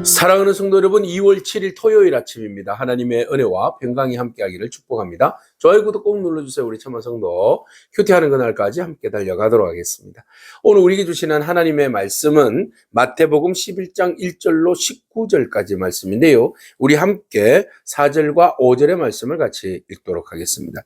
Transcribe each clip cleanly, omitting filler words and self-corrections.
사랑하는 성도 여러분, 2월 7일 토요일 아침입니다. 하나님의 은혜와 평강이 함께하기를 축복합니다. 좋아요, 구독 꼭 눌러주세요. 우리 참만 성도 큐티하는 그날까지 함께 달려가도록 하겠습니다. 오늘 우리에게 주시는 하나님의 말씀은 마태복음 11장 1절로 19절까지 말씀인데요. 우리 함께 4절과 5절의 말씀을 같이 읽도록 하겠습니다.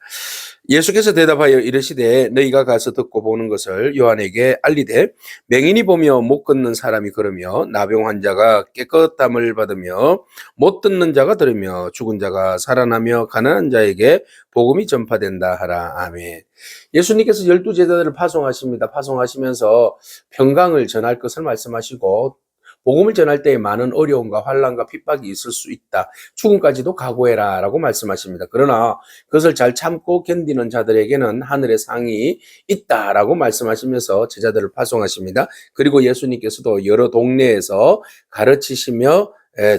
예수께서 대답하여 이르시되 너희가 가서 듣고 보는 것을 요한에게 알리되 맹인이 보며 못 걷는 사람이 걸으며 나병 환자가 깨끗함을 받으며 못 듣는 자가 들으며 죽은 자가 살아나며 가난한 자에게 복음이 전파된다 하라. 아멘. 예수님께서 12제자들을 파송하십니다. 파송하시면서 평강을 전할 것을 말씀하시고 복음을 전할 때에 많은 어려움과 환난과 핍박이 있을 수 있다. 죽음까지도 각오해라 라고 말씀하십니다. 그러나 그것을 잘 참고 견디는 자들에게는 하늘의 상이 있다라고 말씀하시면서 제자들을 파송하십니다. 그리고 예수님께서도 여러 동네에서 가르치시며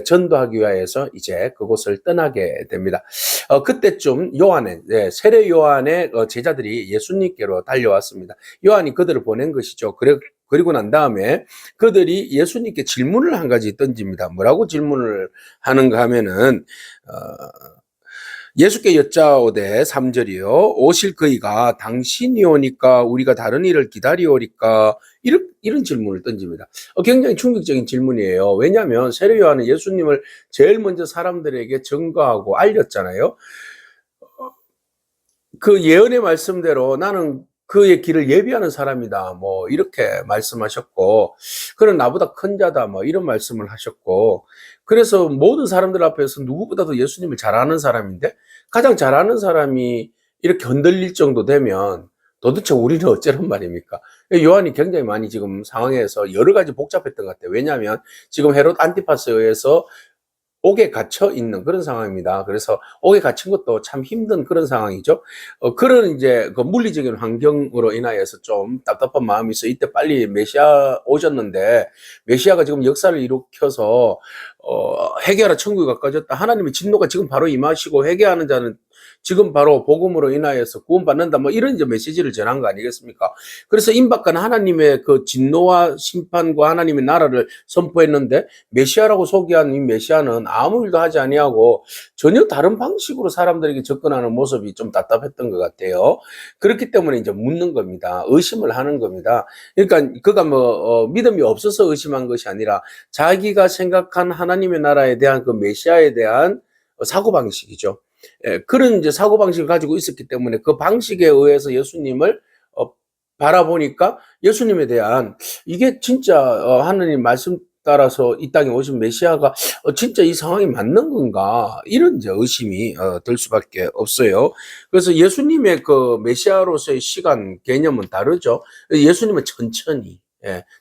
전도하기 위하여서 이제 그곳을 떠나게 됩니다. 그때쯤 요한의 세례 요한의 제자들이 예수님께로 달려왔습니다. 요한이 그들을 보낸 것이죠. 그리고 난 다음에 그들이 예수님께 질문을 한 가지 던집니다. 뭐라고 질문을 하는가 하면은 예수께 여짜오되 3절이요. 오실 그이가 당신이 오니까 우리가 다른 일을 기다리오리까? 이런 질문을 던집니다. 굉장히 충격적인 질문이에요. 왜냐하면 세례 요한은 예수님을 제일 먼저 사람들에게 증거하고 알렸잖아요. 그 예언의 말씀대로 나는 그의 길을 예비하는 사람이다. 뭐 이렇게 말씀하셨고, 그는 나보다 큰 자다. 뭐 이런 말씀을 하셨고, 그래서 모든 사람들 앞에서 누구보다도 예수님을 잘 아는 사람인데 가장 잘 아는 사람이 이렇게 흔들릴 정도 되면 도대체 우리는 어쩌란 말입니까? 요한이 굉장히 많이 지금 상황에서 여러 가지 복잡했던 것 같아요. 왜냐하면 지금 헤롯 안티파스에 의해서 옥에 갇혀 있는 그런 상황입니다. 그래서 옥에 갇힌 것도 참 힘든 그런 상황이죠. 그런 이제 그 물리적인 환경으로 인하여서 좀 답답한 마음이 있어. 이때 빨리 메시아 오셨는데 메시아가 지금 역사를 일으켜서 회개하라 천국이 가까워졌다. 하나님의 진노가 지금 바로 임하시고 회개하는 자는 지금 바로 복음으로 인하여서 구원받는다. 뭐 이런 이제 메시지를 전한 거 아니겠습니까? 그래서 임박한 하나님의 그 진노와 심판과 하나님의 나라를 선포했는데 메시아라고 소개한 이 메시아는 아무 일도 하지 아니하고 전혀 다른 방식으로 사람들에게 접근하는 모습이 좀 답답했던 것 같아요. 그렇기 때문에 이제 묻는 겁니다. 의심을 하는 겁니다. 그러니까 그가 믿음이 없어서 의심한 것이 아니라 자기가 생각한 하나님의 나라에 대한 그 메시아에 대한 사고방식이죠. 그런 이제 사고방식을 가지고 있었기 때문에 그 방식에 의해서 예수님을 바라보니까 예수님에 대한 이게 진짜 하나님 말씀 따라서 이 땅에 오신 메시아가 진짜 이 상황이 맞는 건가? 이런 이제 의심이 들 수밖에 없어요. 그래서 예수님의 그 메시아로서의 시간 개념은 다르죠. 예수님은 천천히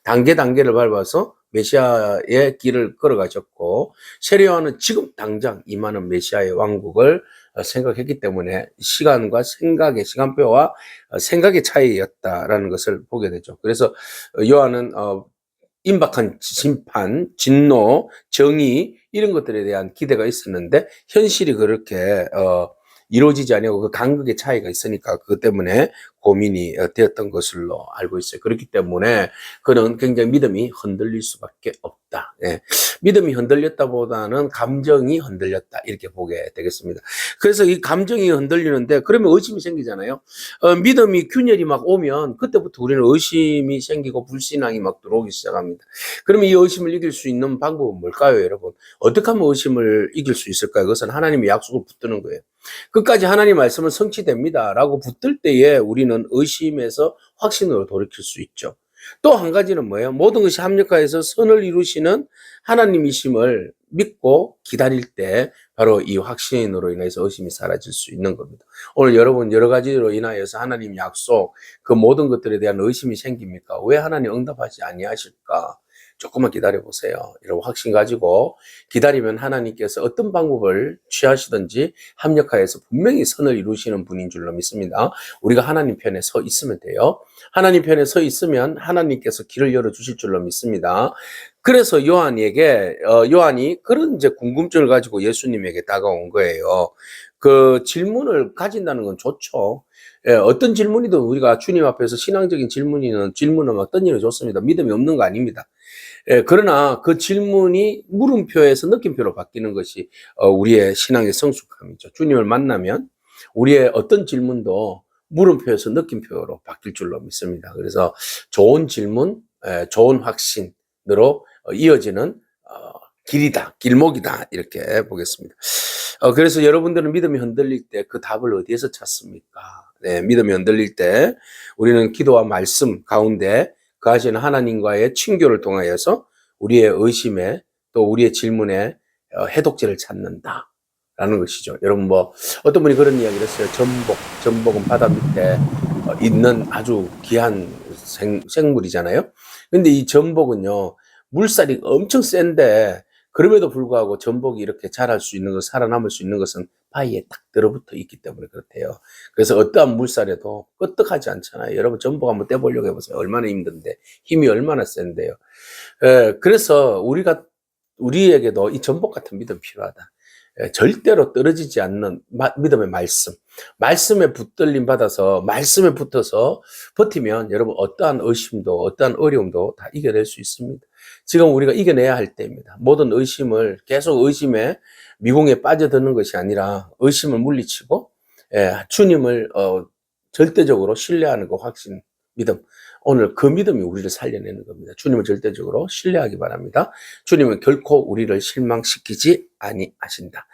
단계를 밟아서 메시아의 길을 걸어가셨고 세례 요한은 지금 당장 임하는 메시아의 왕국을 생각했기 때문에 시간과 생각의 시간표와 생각의 차이였다라는 것을 보게 되죠. 그래서 요한은 임박한 심판, 진노, 정의 이런 것들에 대한 기대가 있었는데 현실이 그렇게 이루어지지 아니하고 그 간극의 차이가 있으니까 그것 때문에 고민이 되었던 것으로 알고 있어요. 그렇기 때문에 그는 굉장히 믿음이 흔들릴 수밖에 없다. 믿음이 흔들렸다보다는 감정이 흔들렸다 이렇게 보게 되겠습니다. 그래서 이 감정이 흔들리는데 그러면 의심이 생기잖아요. 믿음이 균열이 막 오면 그때부터 우리는 의심이 생기고 불신앙이 막 들어오기 시작합니다. 그러면 이 의심을 이길 수 있는 방법은 뭘까요, 여러분? 어떻게 하면 의심을 이길 수 있을까요? 그것은 하나님의 약속을 붙드는 거예요. 끝까지 하나님 말씀은 성취됩니다 라고 붙들 때에 우리는 의심에서 확신으로 돌이킬 수 있죠. 또 한 가지는 뭐예요? 모든 것이 합력하여서 선을 이루시는 하나님이심을 믿고 기다릴 때 바로 이 확신으로 인해서 의심이 사라질 수 있는 겁니다. 오늘 여러분 여러 가지로 인하여서 하나님 약속 그 모든 것들에 대한 의심이 생깁니까? 왜 하나님 응답하지 아니하실까? 조금만 기다려보세요. 이런 확신 가지고 기다리면 하나님께서 어떤 방법을 취하시든지 합력하여서 분명히 선을 이루시는 분인 줄로 믿습니다. 우리가 하나님 편에 서 있으면 돼요. 하나님 편에 서 있으면 하나님께서 길을 열어주실 줄로 믿습니다. 그래서 요한이 그런 이제 궁금증을 가지고 예수님에게 다가온 거예요. 그 질문을 가진다는 건 좋죠. 예, 어떤 질문이든 우리가 주님 앞에서 신앙적인 질문은 어떤 일이 좋습니다. 믿음이 없는 거 아닙니다. 예, 그러나 그 질문이 물음표에서 느낌표로 바뀌는 것이 우리의 신앙의 성숙함이죠. 주님을 만나면 우리의 어떤 질문도 물음표에서 느낌표로 바뀔 줄로 믿습니다. 그래서 좋은 질문, 좋은 확신으로 이어지는 길이다, 길목이다 이렇게 보겠습니다. 그래서 여러분들은 믿음이 흔들릴 때 그 답을 어디에서 찾습니까? 네, 믿음이 흔들릴 때 우리는 기도와 말씀 가운데 그 하시는 하나님과의 친교를 통하여서 우리의 의심에 또 우리의 질문에 해독제를 찾는다라는 것이죠. 여러분 뭐 어떤 분이 그런 이야기를 했어요. 전복은 바다 밑에 있는 아주 귀한 생물이잖아요. 근데 이 전복은요 물살이 엄청 센데 그럼에도 불구하고 전복이 이렇게 자랄 수 있는 것, 살아남을 수 있는 것은 바위에 딱 들어붙어 있기 때문에 그렇대요. 그래서 어떠한 물살에도 끄떡하지 않잖아요. 여러분 전복 한번 떼보려고 해보세요. 얼마나 힘든데 힘이 얼마나 센데요. 그래서 우리에게도 이 전복 같은 믿음 필요하다. 절대로 떨어지지 않는 믿음의 말씀에 붙들림 받아서 말씀에 붙어서 버티면 여러분 어떠한 의심도 어떠한 어려움도 다 이겨낼 수 있습니다. 지금 우리가 이겨내야 할 때입니다. 모든 의심을 계속 의심에 미궁에 빠져드는 것이 아니라 의심을 물리치고 주님을 절대적으로 신뢰하는 그 확신, 믿음. 오늘 그 믿음이 우리를 살려내는 겁니다. 주님을 절대적으로 신뢰하기 바랍니다. 주님은 결코 우리를 실망시키지 아니하신다.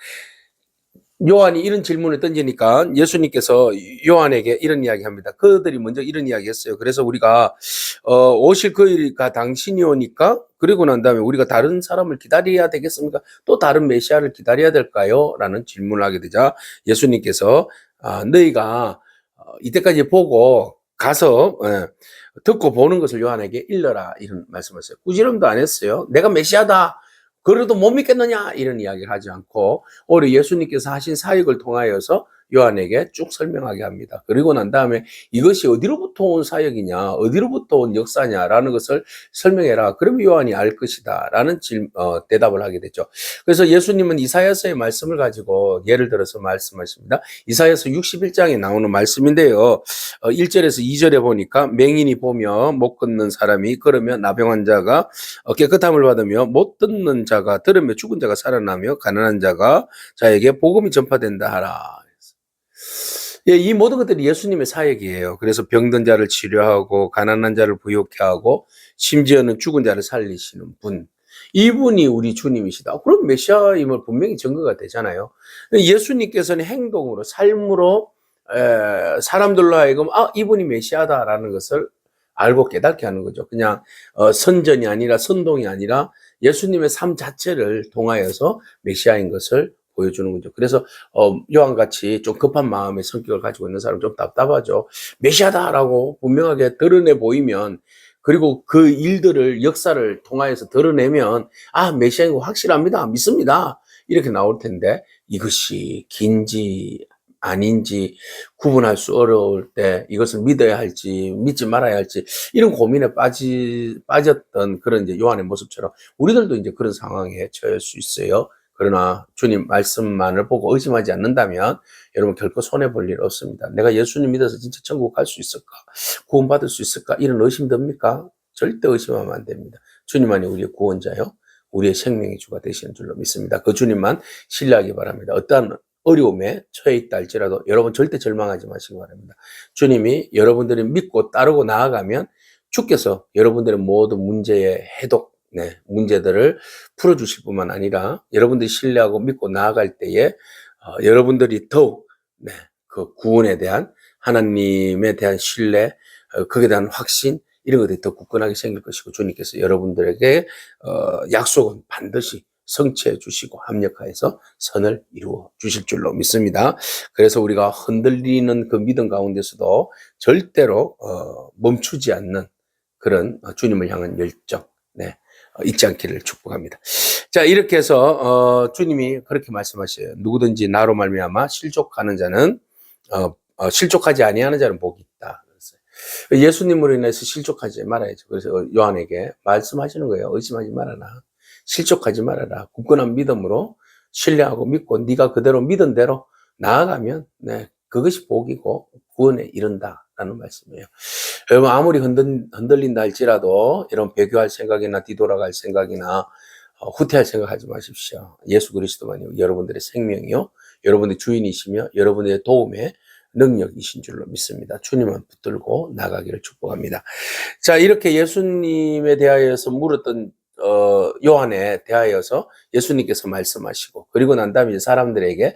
요한이 이런 질문을 던지니까 예수님께서 요한에게 이런 이야기합니다. 그들이 먼저 이런 이야기했어요. 그래서 우리가 오실 그 일이가 당신이 오니까 그리고 난 다음에 우리가 다른 사람을 기다려야 되겠습니까? 또 다른 메시아를 기다려야 될까요? 라는 질문을 하게 되자 예수님께서 너희가 이때까지 보고 가서 듣고 보는 것을 요한에게 일러라 이런 말씀하셨어요. 꾸지람도 안 했어요. 내가 메시아다. 그래도 못 믿겠느냐 이런 이야기를 하지 않고 오히려 예수님께서 하신 사역을 통하여서 요한에게 쭉 설명하게 합니다. 그리고 난 다음에 이것이 어디로부터 온 사역이냐 어디로부터 온 역사냐라는 것을 설명해라. 그러면 요한이 알 것이다 라는 대답을 하게 되죠. 그래서 예수님은 이사야서의 말씀을 가지고 예를 들어서 말씀하십니다. 이사야서 61장에 나오는 말씀인데요. 1절에서 2절에 보니까 맹인이 보며 못 걷는 사람이 걸으며 나병한 자가 깨끗함을 받으며 못 듣는 자가 들으며 죽은 자가 살아나며 가난한 자가 자에게 복음이 전파된다 하라. 예, 이 모든 것들이 예수님의 사역이에요. 그래서 병든 자를 치료하고 가난한 자를 부욕케 하고 심지어는 죽은 자를 살리시는 분. 이분이 우리 주님이시다. 그럼 메시아임을 분명히 증거가 되잖아요. 예수님께서는 행동으로 삶으로 사람들로 하여금 이분이 메시아다라는 것을 알고 깨닫게 하는 거죠. 그냥 선전이 아니라 선동이 아니라 예수님의 삶 자체를 통하여서 메시아인 것을 보여주는 거죠. 그래서 요한같이 좀 급한 마음의 성격을 가지고 있는 사람은 좀 답답하죠. 메시아다라고 분명하게 드러내 보이면 그리고 그 일들을 역사를 통하여서 드러내면 메시아인 거 확실합니다. 믿습니다. 이렇게 나올 텐데 이것이 긴지 아닌지 구분할 수 어려울 때 이것을 믿어야 할지 믿지 말아야 할지 이런 고민에 빠졌던 그런 이제 요한의 모습처럼 우리들도 이제 그런 상황에 처할 수 있어요. 그러나 주님 말씀만을 보고 의심하지 않는다면 여러분 결코 손해볼 일 없습니다. 내가 예수님 믿어서 진짜 천국 갈 수 있을까? 구원받을 수 있을까? 이런 의심 듭니까? 절대 의심하면 안 됩니다. 주님만이 우리의 구원자요. 우리의 생명의 주가 되시는 줄로 믿습니다. 그 주님만 신뢰하기 바랍니다. 어떠한 어려움에 처해 있다 할지라도 여러분 절대 절망하지 마시기 바랍니다. 주님이 여러분들이 믿고 따르고 나아가면 주께서 여러분들의 모든 문제의 해독, 문제들을 풀어주실 뿐만 아니라 여러분들이 신뢰하고 믿고 나아갈 때에 여러분들이 더욱 그 구원에 대한 하나님에 대한 신뢰, 그에 대한 확신 이런 것들이 더 굳건하게 생길 것이고 주님께서 여러분들에게 약속은 반드시 성취해 주시고 합력하여서 선을 이루어 주실 줄로 믿습니다. 그래서 우리가 흔들리는 그 믿음 가운데서도 절대로 멈추지 않는 그런 주님을 향한 열정 잊지 않기를 축복합니다. 자, 이렇게 해서 주님이 그렇게 말씀하셔요. 누구든지 나로 말미암아 실족하는 자는 실족하지 아니하는 자는 복이 있다. 그랬어요. 예수님으로 인해서 실족하지 말아야죠. 그래서 요한에게 말씀하시는 거예요. 의심하지 말아라. 실족하지 말아라. 굳건한 믿음으로 신뢰하고 믿고 네가 그대로 믿은 대로 나아가면 그것이 복이고 구원에 이른다라는 말씀이에요. 여러분 아무리 흔들린다 할지라도 이런 배교할 생각이나 뒤돌아갈 생각이나 후퇴할 생각하지 마십시오. 예수 그리스도만이 여러분들의 생명이요, 여러분의 주인이시며 여러분의 도움의 능력이신 줄로 믿습니다. 주님만 붙들고 나가기를 축복합니다. 자, 이렇게 예수님에 대하여서 물었던 요한에 대하여서 예수님께서 말씀하시고, 그리고 난 다음에 사람들에게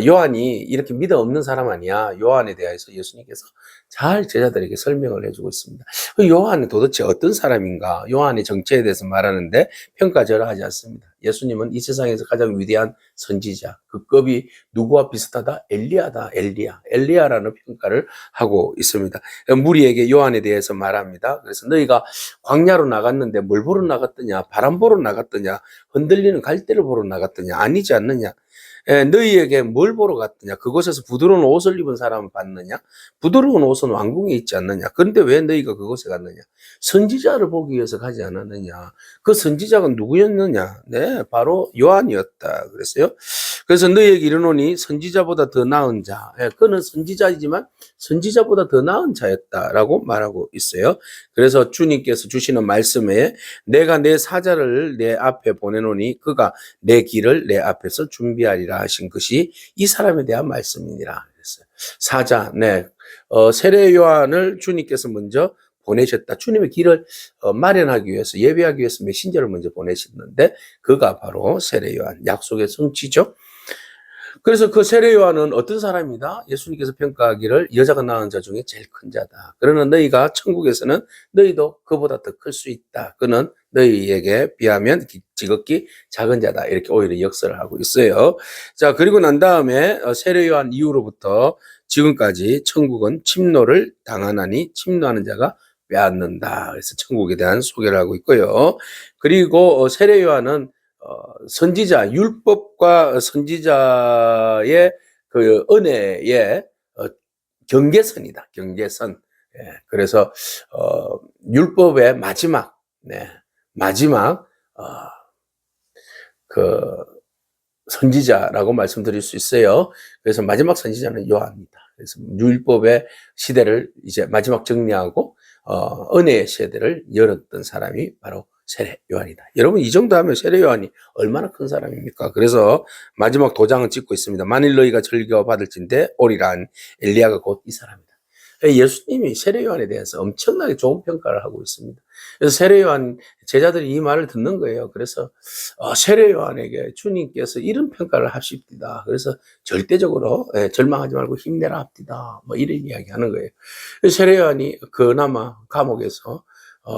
요한이 이렇게 믿음 없는 사람 아니야, 요한에 대해서 예수님께서 잘 제자들에게 설명을 해주고 있습니다. 그 요한은 도대체 어떤 사람인가? 요한의 정체에 대해서 말하는데 평가절하하지 않습니다. 예수님은 이 세상에서 가장 위대한 선지자, 그 급이 누구와 비슷하다? 엘리야다, 엘리야라는 평가를 하고 있습니다. 무리에게 요한에 대해서 말합니다. 그래서 너희가 광야로 나갔는데 뭘 보러 나갔더냐? 바람 보러 나갔더냐? 흔들리는 갈대를 보러 나갔더냐? 아니지 않느냐? 너희에게 뭘 보러 갔더냐? 그곳에서 부드러운 옷을 입은 사람을 봤느냐? 부드러운 옷은 왕궁에 있지 않느냐? 그런데 왜 너희가 그곳에 갔느냐? 선지자를 보기 위해서 가지 않았느냐? 그 선지자가 누구였느냐? 네, 바로 요한이었다 그랬어요. 그래서 너희에게 이르노니 선지자보다 더 나은 자, 그는 선지자이지만 선지자보다 더 나은 자였다라고 말하고 있어요. 그래서 주님께서 주시는 말씀에 내가 내 사자를 내 앞에 보내노니 그가 내 길을 내 앞에서 준비하리라 하신 것이 이 사람에 대한 말씀이니라 그랬어요. 사자, 네, 세례 요한을 주님께서 먼저 보내셨다. 주님의 길을 마련하기 위해서, 예배하기 위해서 메신저를 먼저 보내셨는데 그가 바로 세례 요한, 약속의 성취죠. 그래서 그 세례 요한은 어떤 사람이다? 예수님께서 평가하기를 여자가 낳은 자 중에 제일 큰 자다. 그러나 너희가 천국에서는 너희도 그보다 더 클 수 있다. 그는 너희에게 비하면 지극히 작은 자다. 이렇게 오히려 역설을 하고 있어요. 자, 그리고 난 다음에 세례 요한 이후로부터 지금까지 천국은 침노를 당하나니 침노하는 자가 빼앗는다. 그래서 천국에 대한 소개를 하고 있고요. 그리고 세례 요한은 선지자, 율법과 선지자의 그 은혜의 경계선이다. 경계선. 예, 그래서 율법의 마지막, 네, 마지막 그 선지자라고 말씀드릴 수 있어요. 그래서 마지막 선지자는 요한입니다. 그래서 율법의 시대를 이제 마지막 정리하고 은혜의 시대를 열었던 사람이 바로 세례 요한이다. 여러분 이 정도 하면 세례 요한이 얼마나 큰 사람입니까? 그래서 마지막 도장을 찍고 있습니다. 만일 너희가 절기와 받을진대 오리란 엘리야가 곧 이 사람이다. 예수님이 세례 요한에 대해서 엄청나게 좋은 평가를 하고 있습니다. 그래서 세례 요한 제자들이 이 말을 듣는 거예요. 그래서 세례 요한에게 주님께서 이런 평가를 하십니다. 그래서 절대적으로 절망하지 말고 힘내라 합디다. 뭐 이런 이야기 하는 거예요. 세례 요한이 그나마 감옥에서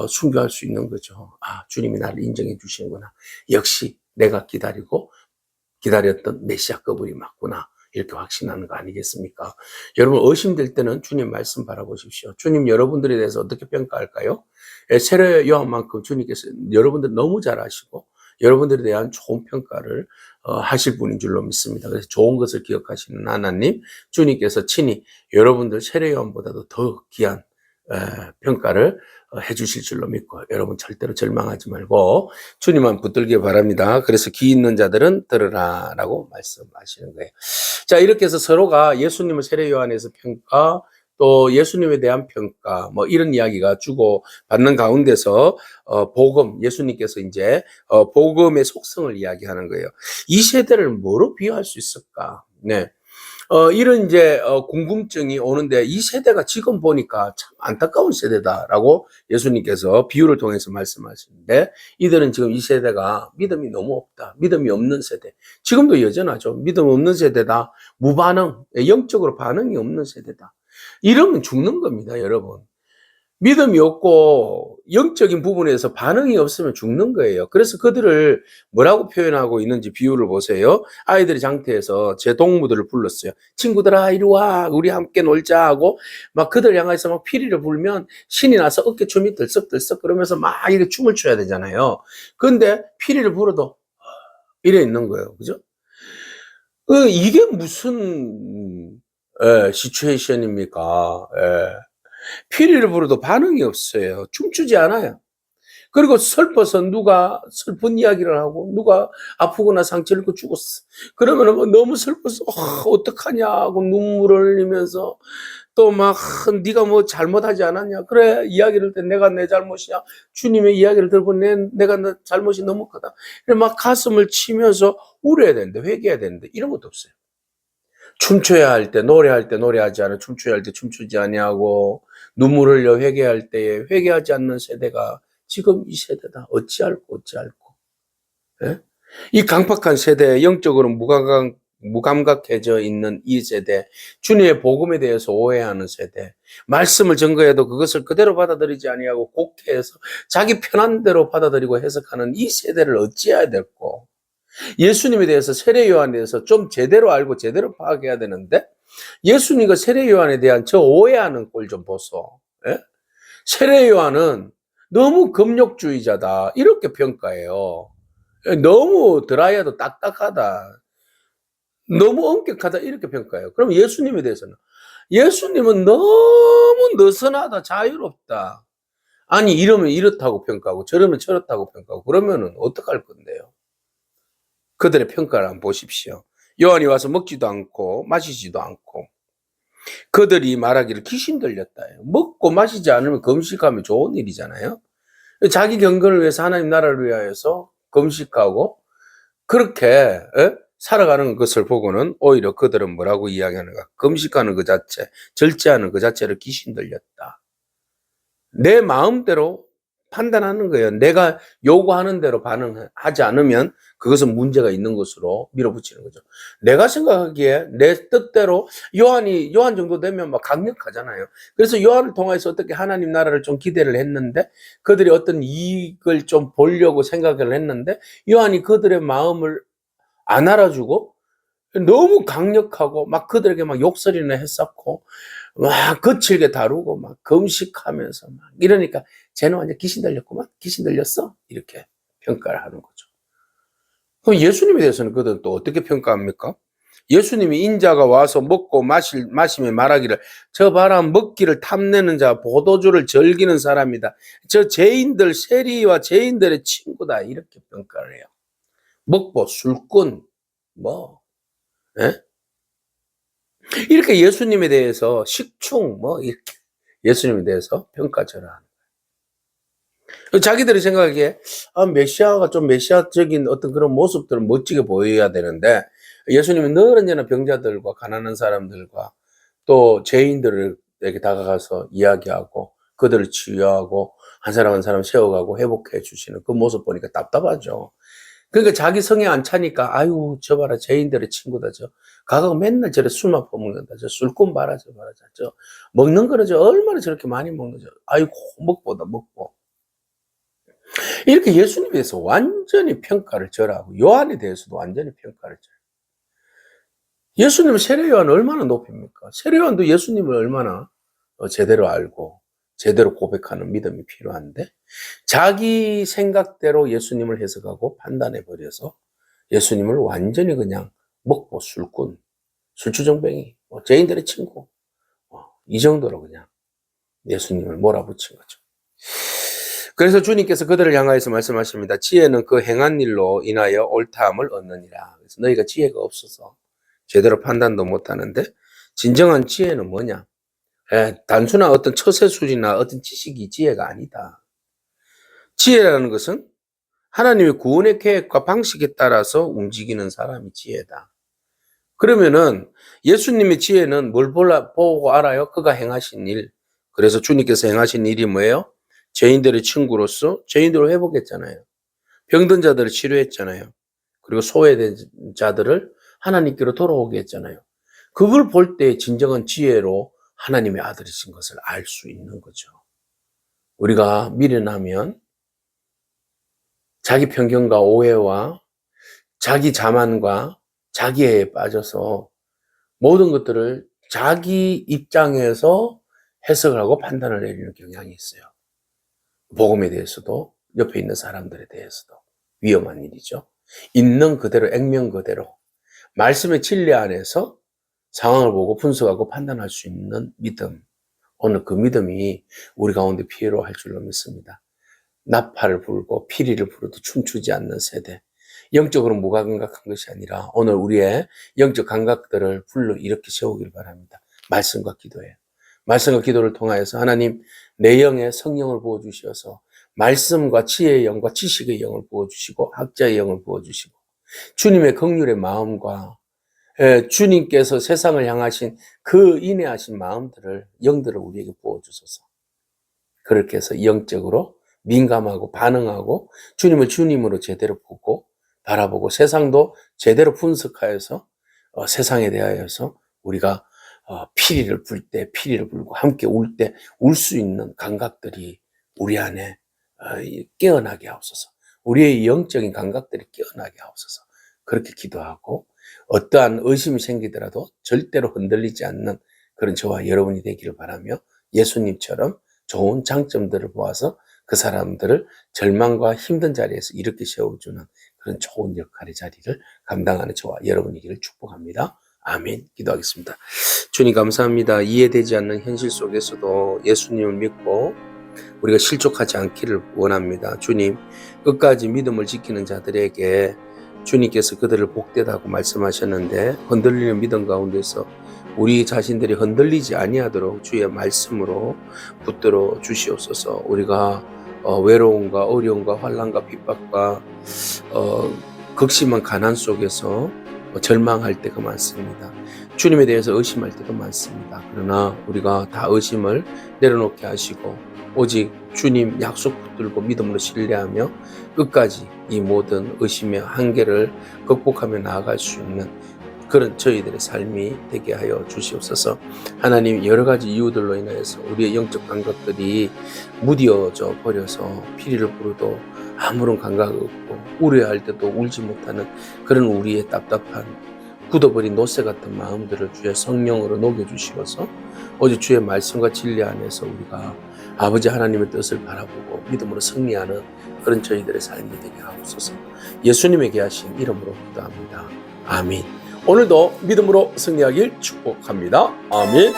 순교할 수 있는 거죠. 아, 주님이 나를 인정해 주시는구나. 역시 내가 기다렸던 메시아 그분이 맞구나. 이렇게 확신하는 거 아니겠습니까? 여러분 의심될 때는 주님 말씀 바라보십시오. 주님 여러분들에 대해서 어떻게 평가할까요? 세례 요한만큼 주님께서 여러분들 너무 잘 아시고 여러분들에 대한 좋은 평가를 하실 분인 줄로 믿습니다. 그래서 좋은 것을 기억하시는 하나님, 주님께서 친히 여러분들 세례 요한보다도 더 귀한 평가를 해주실 줄로 믿고 여러분 절대로 절망하지 말고 주님만 붙들기 바랍니다. 그래서 귀 있는 자들은 들으라 라고 말씀하시는 거예요. 자, 이렇게 해서 서로가 예수님을 세례 요한에서 평가, 또 예수님에 대한 평가, 뭐 이런 이야기가 주고 받는 가운데서 복음, 예수님께서 이제 복음의 속성을 이야기하는 거예요. 이 세대를 뭐로 비유할 수 있을까? 네. 이런 이제 궁금증이 오는데 이 세대가 지금 보니까 참 안타까운 세대다라고 예수님께서 비유를 통해서 말씀하시는데, 이들은 지금 이 세대가 믿음이 너무 없다. 믿음이 없는 세대. 지금도 여전하죠. 믿음 없는 세대다. 무반응, 영적으로 반응이 없는 세대다. 이러면 죽는 겁니다, 여러분. 믿음이 없고 영적인 부분에서 반응이 없으면 죽는 거예요. 그래서 그들을 뭐라고 표현하고 있는지 비유를 보세요. 아이들이 장터에서 제 동무들을 불렀어요. 친구들아 이리 와, 우리 함께 놀자 하고 막 그들 향해서 막 피리를 불면 신이 나서 어깨춤이 들썩들썩 그러면서 막 이렇게 춤을 춰야 되잖아요. 그런데 피리를 불어도 이래 있는 거예요. 그죠? 이게 무슨 시츄에이션입니까? 피리를 불어도 반응이 없어요. 춤추지 않아요. 그리고 슬퍼서 누가 슬픈 이야기를 하고 누가 아프거나 상처를 입고 죽었어. 그러면 너무 슬퍼서 어떡하냐 하고 눈물을 흘리면서 또 막 네가 뭐 잘못하지 않았냐? 그래, 이야기를 때 내가 내 잘못이야. 주님의 이야기를 들고 내가 내 잘못이 너무 크다. 이래 막 가슴을 치면서 울어야 되는데, 회개해야 되는데 이런 것도 없어요. 춤춰야 할 때, 노래할 때 노래하지 않아, 춤춰야 할 때 춤추지 아니하고, 눈물 흘려 회개할 때에 회개하지 않는 세대가 지금 이 세대다. 어찌할꼬 어찌할꼬. 예? 이 강팍한 세대, 영적으로 무감각해져 있는 이 세대, 주님의 복음에 대해서 오해하는 세대, 말씀을 증거해도 그것을 그대로 받아들이지 아니하고 곡해해서 자기 편한 대로 받아들이고 해석하는 이 세대를 어찌해야 될꼬. 예수님에 대해서, 세례 요한에 대해서 좀 제대로 알고 제대로 파악해야 되는데, 예수님과 세례 요한에 대한 저 오해하는 꼴 좀 보소. 예? 세례 요한은 너무 금욕주의자다 이렇게 평가해요. 너무 드라이하다, 딱딱하다, 너무 엄격하다 이렇게 평가해요. 그럼 예수님에 대해서는, 예수님은 너무 느슨하다, 자유롭다. 아니 이러면 이렇다고 평가하고 저러면 저렇다고 평가하고, 그러면은 어떡할 건데요? 그들의 평가를 한번 보십시오. 요한이 와서 먹지도 않고 마시지도 않고, 그들이 말하기를 귀신 들렸다. 먹고 마시지 않으면 금식하면 좋은 일이잖아요. 자기 경건을 위해서, 하나님 나라를 위하여서 금식하고 그렇게 살아가는 것을 보고는 오히려 그들은 뭐라고 이야기하는가? 금식하는 그 자체, 절제하는 그 자체를 귀신 들렸다. 내 마음대로 판단하는 거예요. 내가 요구하는 대로 반응하지 않으면 그것은 문제가 있는 것으로 밀어붙이는 거죠. 내가 생각하기에 내 뜻대로, 요한 정도 되면 막 강력하잖아요. 그래서 요한을 통해서 어떻게 하나님 나라를 좀 기대를 했는데, 그들이 어떤 이익을 좀 보려고 생각을 했는데, 요한이 그들의 마음을 안 알아주고 너무 강력하고 막 그들에게 막 욕설이나 했었고 막 거칠게 다루고 막 금식하면서 막 이러니까 쟤는 완전 귀신 들렸구만, 귀신 들렸어, 이렇게 평가를 하는 거죠. 그럼 예수님에 대해서는 그들은 또 어떻게 평가합니까? 예수님이 인자가 와서 먹고 마시며 말하기를, 저 봐라, 먹기를 탐내는 자, 포도주를 즐기는 사람이다. 저 죄인들, 세리와 죄인들의 친구다, 이렇게 평가를 해요. 먹보, 술꾼, 뭐, 예? 이렇게 예수님에 대해서 식충, 뭐, 이렇게 예수님에 대해서 평가절하하는 거예요. 자기들이 생각하기에, 메시아가 좀 메시아적인 어떤 그런 모습들을 멋지게 보여야 되는데, 예수님은 늘 언제나 병자들과 가난한 사람들과 또 죄인들에게 다가가서 이야기하고 그들을 치유하고 한 사람 한 사람 세워가고 회복해 주시는 그 모습 보니까 답답하죠. 그러니까 자기 성에 안 차니까, 아유, 저 봐라, 죄인들의 친구다, 저. 가가고 맨날 저래 술만 퍼먹는다, 저. 술꾼 봐라, 저 봐라, 저. 먹는 거는 저 얼마나 저렇게 많이 먹는 저. 아이고, 먹보다 먹보. 이렇게 예수님에 대해서 완전히 평가를 절하고, 요한에 대해서도 완전히 평가를 절해요. 예수님은 세례 요한 얼마나 높입니까? 세례 요한도 예수님을 얼마나 제대로 알고 제대로 고백하는 믿음이 필요한데, 자기 생각대로 예수님을 해석하고 판단해 버려서 예수님을 완전히 그냥 먹보, 술꾼, 술주정뱅이, 죄인들의 친구, 이 정도로 그냥 예수님을 몰아붙인 거죠. 그래서 주님께서 그들을 향하여서 말씀하십니다. 지혜는 그 행한 일로 인하여 옳다함을 얻느니라. 그래서 너희가 지혜가 없어서 제대로 판단도 못하는데, 진정한 지혜는 뭐냐? 단순한 어떤 처세술이나 어떤 지식이 지혜가 아니다. 지혜라는 것은 하나님의 구원의 계획과 방식에 따라서 움직이는 사람이 지혜다. 그러면은 예수님의 지혜는 뭘 보고 알아요? 그가 행하신 일. 그래서 주님께서 행하신 일이 뭐예요? 죄인들의 친구로서 죄인들을 회복했잖아요. 병든 자들을 치료했잖아요. 그리고 소외된 자들을 하나님께로 돌아오게 했잖아요. 그걸 볼 때 진정한 지혜로 하나님의 아들이신 것을 알 수 있는 거죠. 우리가 미련하면 자기 편견과 오해와 자기 자만과 자기애에 빠져서 모든 것들을 자기 입장에서 해석을 하고 판단을 내리는 경향이 있어요. 복음에 대해서도 옆에 있는 사람들에 대해서도 위험한 일이죠. 있는 그대로, 액면 그대로 말씀의 진리 안에서 상황을 보고 분석하고 판단할 수 있는 믿음, 오늘 그 믿음이 우리 가운데 필요할 줄로 믿습니다. 나팔을 불고 피리를 불어도 춤추지 않는 세대, 영적으로 무감각한 것이 아니라 오늘 우리의 영적 감각들을 불러 일으켜 세우길 바랍니다. 말씀과 기도예요. 말씀과 기도를 통하여서 하나님 내 영에 성령을 부어주셔서 말씀과 지혜의 영과 지식의 영을 부어주시고 학자의 영을 부어주시고 주님의 긍휼의 마음과 주님께서 세상을 향하신 그 인내하신 마음들을 영들을 우리에게 부어주소서. 그렇게 해서 영적으로 민감하고 반응하고 주님을 주님으로 제대로 보고 바라보고 세상도 제대로 분석하여서 세상에 대하여서 우리가 피리를 불 때 피리를 불고 함께 울 때 울 수 있는 감각들이 우리 안에 깨어나게 하옵소서. 우리의 영적인 감각들이 깨어나게 하옵소서. 그렇게 기도하고 어떠한 의심이 생기더라도 절대로 흔들리지 않는 그런 저와 여러분이 되기를 바라며 예수님처럼 좋은 장점들을 보아서 그 사람들을 절망과 힘든 자리에서 이렇게 세워주는 그런 좋은 역할의 자리를 감당하는 저와 여러분이기를 축복합니다. 아멘. 기도하겠습니다. 주님 감사합니다. 이해되지 않는 현실 속에서도 예수님을 믿고 우리가 실족하지 않기를 원합니다. 주님, 끝까지 믿음을 지키는 자들에게 주님께서 그들을 복되다고 말씀하셨는데 흔들리는 믿음 가운데서 우리 자신들이 흔들리지 아니하도록 주의 말씀으로 붙들어 주시옵소서. 우리가 외로움과 어려움과 환난과 핍박과 극심한 가난 속에서 절망할 때가 많습니다. 주님에 대해서 의심할 때도 많습니다. 그러나 우리가 다 의심을 내려놓게 하시고 오직 주님 약속 붙들고 믿음으로 신뢰하며 끝까지 이 모든 의심의 한계를 극복하며 나아갈 수 있는 그런 저희들의 삶이 되게 하여 주시옵소서. 하나님, 여러 가지 이유들로 인해서 우리의 영적 감각들이 무뎌져 버려서 피리를 부르도 아무런 감각 없고 우려할 때도 울지 못하는 그런 우리의 답답한 굳어버린 노새 같은 마음들을 주의 성령으로 녹여주시어서 오직 주의 말씀과 진리 안에서 우리가 아버지 하나님의 뜻을 바라보고 믿음으로 승리하는 그런 저희들의 삶이 되게 하옵소서. 예수님에게 하신 이름으로 기도합니다. 아멘. 오늘도 믿음으로 승리하길 축복합니다. 아멘.